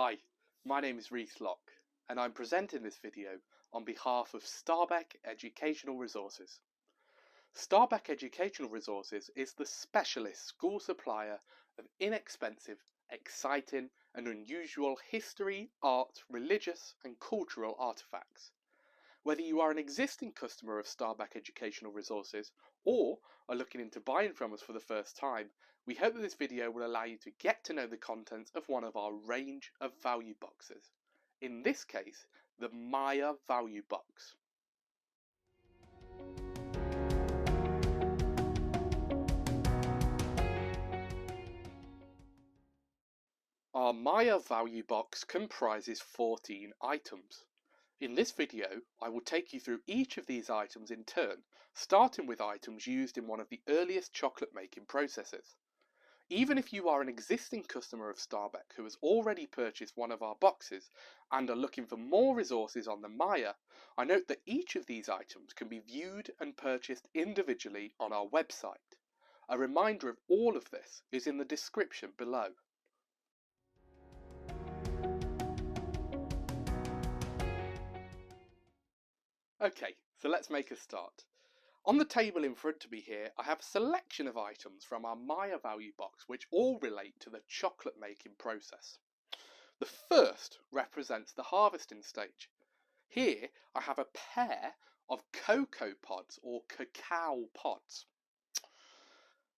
Hi, my name is Rhys Locke, and I'm presenting this video on behalf of Starbeck Educational Resources. Starbeck Educational Resources is the specialist school supplier of inexpensive, exciting and unusual history, art, religious and cultural artefacts. Whether you are an existing customer of Starbeck Educational Resources or are looking into buying from us for the first time, we hope that this video will allow you to get to know the contents of one of our range of value boxes. In this case, the Maya value box. Our Maya value box comprises 14 items. In this video, I will take you through each of these items in turn, starting with items used in one of the earliest chocolate making processes. Even if you are an existing customer of Starbeck who has already purchased one of our boxes and are looking for more resources on the Maya, I note that each of these items can be viewed and purchased individually on our website. A reminder of all of this is in the description below. Okay, so let's make a start. On the table in front of me here, I have a selection of items from our Maya value box which all relate to the chocolate making process. The first represents the harvesting stage. Here I have a pair of cocoa pods or cacao pods.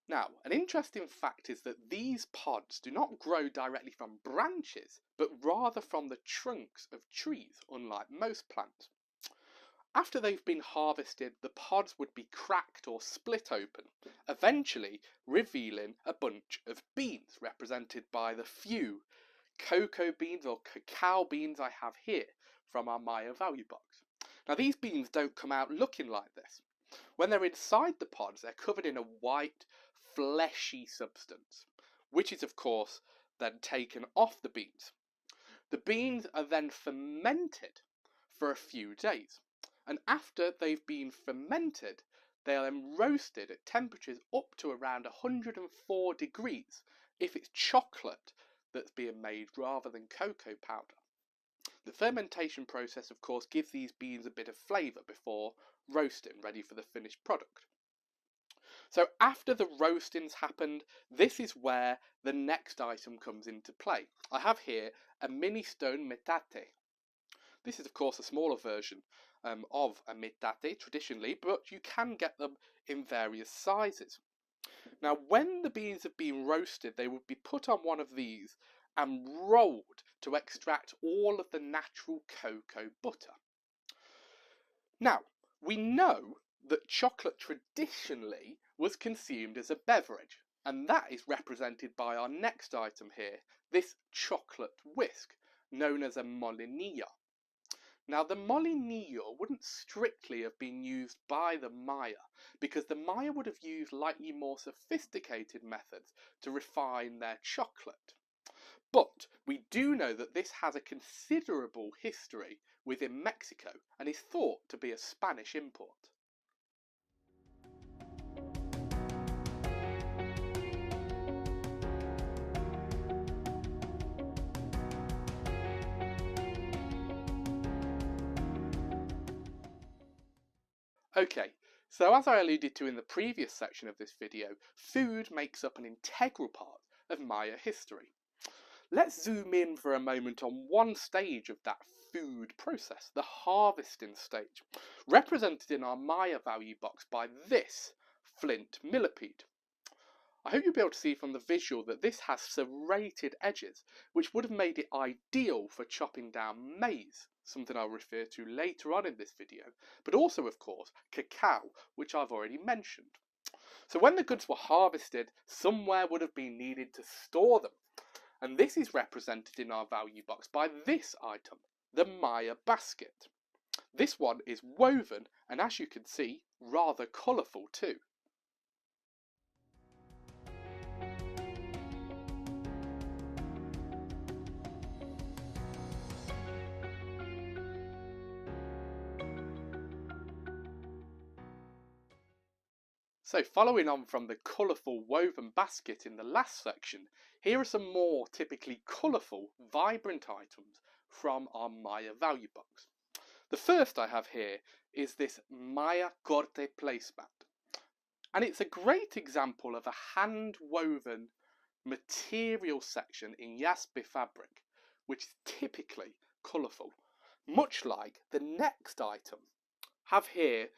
Now, an interesting fact is that these pods do not grow directly from branches, but rather from the trunks of trees, unlike most plants. After they've been harvested, the pods would be cracked or split open, eventually revealing a bunch of beans represented by the few cocoa beans or cacao beans I have here from our Maya value box. Now these beans don't come out looking like this. When they're inside the pods, they're covered in a white, fleshy substance, which is of course then taken off the beans. The beans are then fermented for a few days. And after they've been fermented, they are then roasted at temperatures up to around 104 degrees if it's chocolate that's being made rather than cocoa powder. The fermentation process, of course, gives these beans a bit of flavour before roasting, ready for the finished product. So after the roasting's happened, this is where the next item comes into play. I have here a mini stone metate. This is of course a smaller version of a metate traditionally, but you can get them in various sizes. Now when the beans have been roasted, they would be put on one of these and rolled to extract all of the natural cocoa butter. Now, we know that chocolate traditionally was consumed as a beverage, and that is represented by our next item here, this chocolate whisk, known as a molinillo. Now the molinillo wouldn't strictly have been used by the Maya, because the Maya would have used slightly more sophisticated methods to refine their chocolate. But we do know that this has a considerable history within Mexico and is thought to be a Spanish import. Okay, so as I alluded to in the previous section of this video, food makes up an integral part of Maya history. Let's zoom in for a moment on one stage of that food process, the harvesting stage, represented in our Maya value box by this Flint millipede. I hope you'll be able to see from the visual that this has serrated edges, which would have made it ideal for chopping down maize, something I'll refer to later on in this video, but also of course cacao, which I've already mentioned. So when the goods were harvested, somewhere would have been needed to store them, and this is represented in our value box by this item, the Maya basket. This one is woven and, as you can see, rather colourful too. So following on from the colourful woven basket in the last section, here are some more typically colourful, vibrant items from our Maya value box. The first I have here is this Maya Corte placemat. And it's a great example of a hand-woven material section in jaspe fabric, which is typically colourful, much like the next item. Have here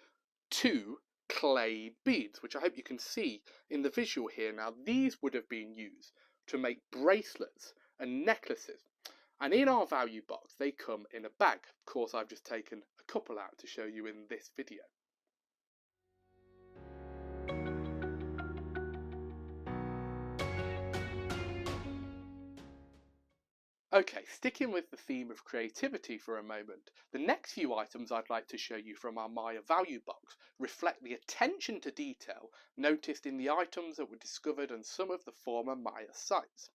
two clay beads, which I hope you can see in the visual here. Now, these would have been used to make bracelets and necklaces, and in our value box they come in a bag. Of course, I've just taken a couple out to show you in this video. Okay, sticking with the theme of creativity for a moment, the next few items I'd like to show you from our Maya value box reflect the attention to detail noticed in the items that were discovered on some of the former Maya sites.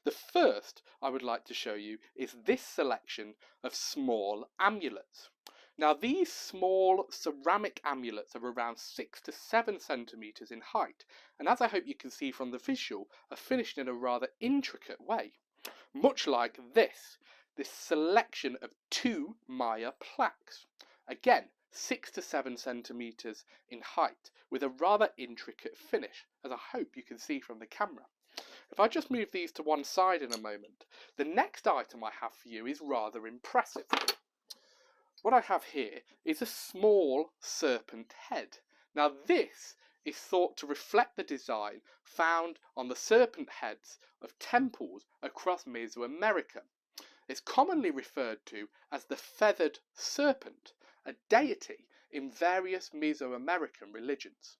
The first I would like to show you is this selection of small amulets. Now, these small ceramic amulets are around 6 to 7 centimetres in height, and as I hope you can see from the visual, are finished in a rather intricate way. Much like this selection of two Maya plaques. Again, 6 to 7 centimetres in height, with a rather intricate finish, as I hope you can see from the camera. If I just move these to one side in a moment, the next item I have for you is rather impressive. What I have here is a small serpent head. Now, this is thought to reflect the design found on the serpent heads of temples across Mesoamerica. It's commonly referred to as the feathered serpent, a deity in various Mesoamerican religions.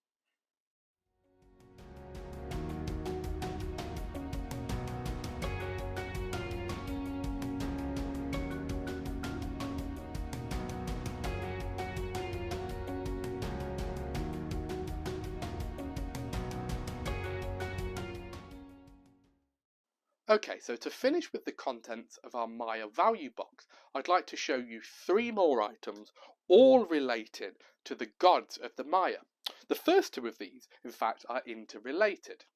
Okay, so to finish with the contents of our Maya value box, I'd like to show you 3 more items, all related to the gods of the Maya. The first 2 of these, in fact, are interrelated.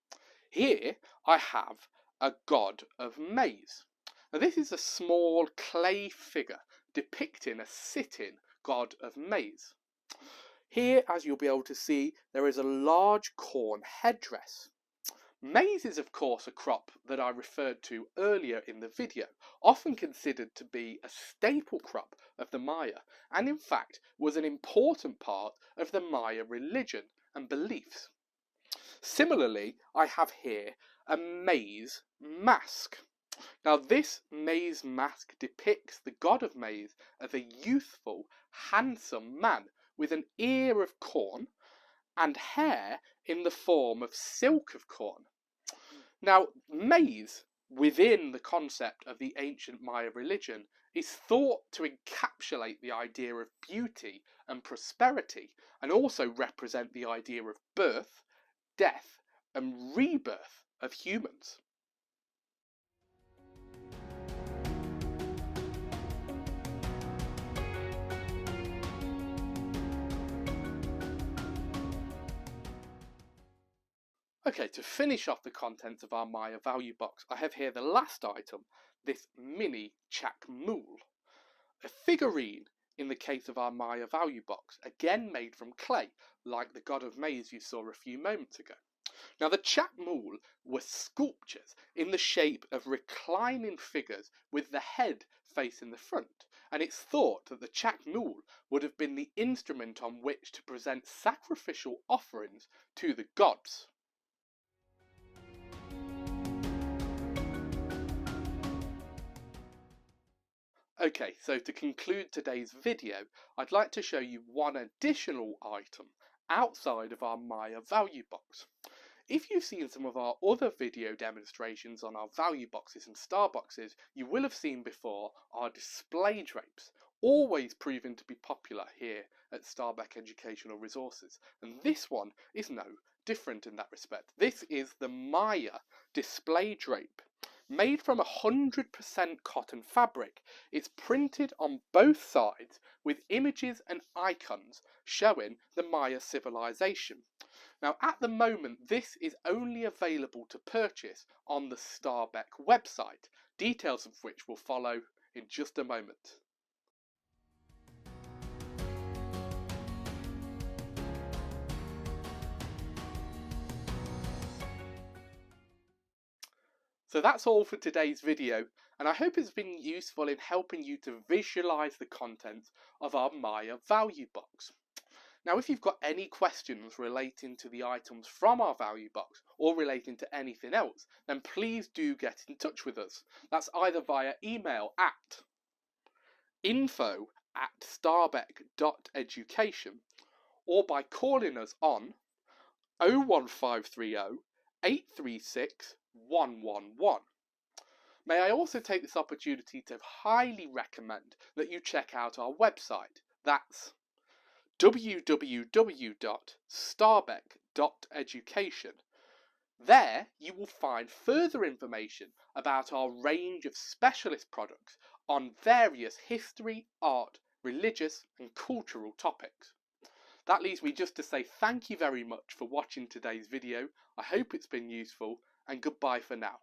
Here I have a god of Maize. Now, this is a small clay figure depicting a sitting god of Maize. Here, as you'll be able to see, there is a large corn headdress. Maize is of course a crop that I referred to earlier in the video, often considered to be a staple crop of the Maya, and in fact was an important part of the Maya religion and beliefs. Similarly, I have here a maize mask. Now, this maize mask depicts the god of maize as a youthful, handsome man with an ear of corn and hair in the form of silk of corn. Now, maize, within the concept of the ancient Maya religion, is thought to encapsulate the idea of beauty and prosperity, and also represent the idea of birth, death, and rebirth of humans. Okay, to finish off the contents of our Maya value box, I have here the last item, this mini Chacmool. A figurine in the case of our Maya value box, again made from clay, like the god of maize you saw a few moments ago. Now, the Chacmool were sculptures in the shape of reclining figures with the head facing the front, and it's thought that the Chacmool would have been the instrument on which to present sacrificial offerings to the gods. Okay, so to conclude today's video, I'd like to show you one additional item outside of our Maya value box. If you've seen some of our other video demonstrations on our value boxes and star boxes, you will have seen before our display drapes, always proven to be popular here at Starbeck Educational Resources. And this one is no different in that respect. This is the Maya display drape. Made from 100% cotton fabric, it's printed on both sides with images and icons showing the Maya Civilization. Now at the moment this is only available to purchase on the Starbeck website, details of which will follow in just a moment. So that's all for today's video, and I hope it's been useful in helping you to visualise the contents of our Maya value box. Now if you've got any questions relating to the items from our value box or relating to anything else, then please do get in touch with us. That's either via email at info@starbeck.education or by calling us on 01530 836 111. May I also take this opportunity to highly recommend that you check out our website. That's www.starbeck.education. There you will find further information about our range of specialist products on various history, art, religious and cultural topics. That leaves me just to say thank you very much for watching today's video. I hope it's been useful, and goodbye for now.